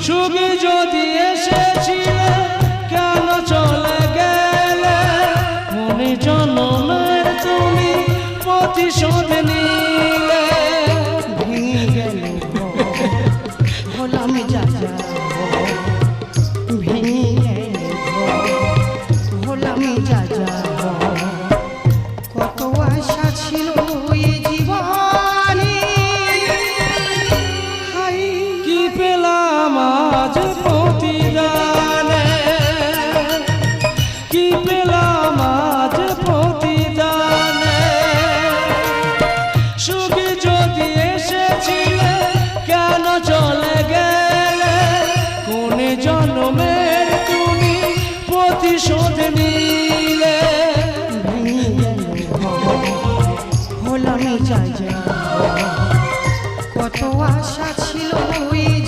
সুখী যদি এসেছিলে কেন চলে গেলে মনে জন্মের তুমি প্রতিশোধ নিলে ভেঙে গেল হলাম যা যা ভেঙে গেল হলাম যা যা কত আশা ছিল এই জীবনে কি পেলাম আজ প্রতিদানে কি পেলাম আজ প্রতিদানে সুখী যদি এসেছিলে কেন চলে গেলে কোন জন্মের তুমি প্রতিশোধ নিলে হলাম যা যা কত আশা ছিল ওই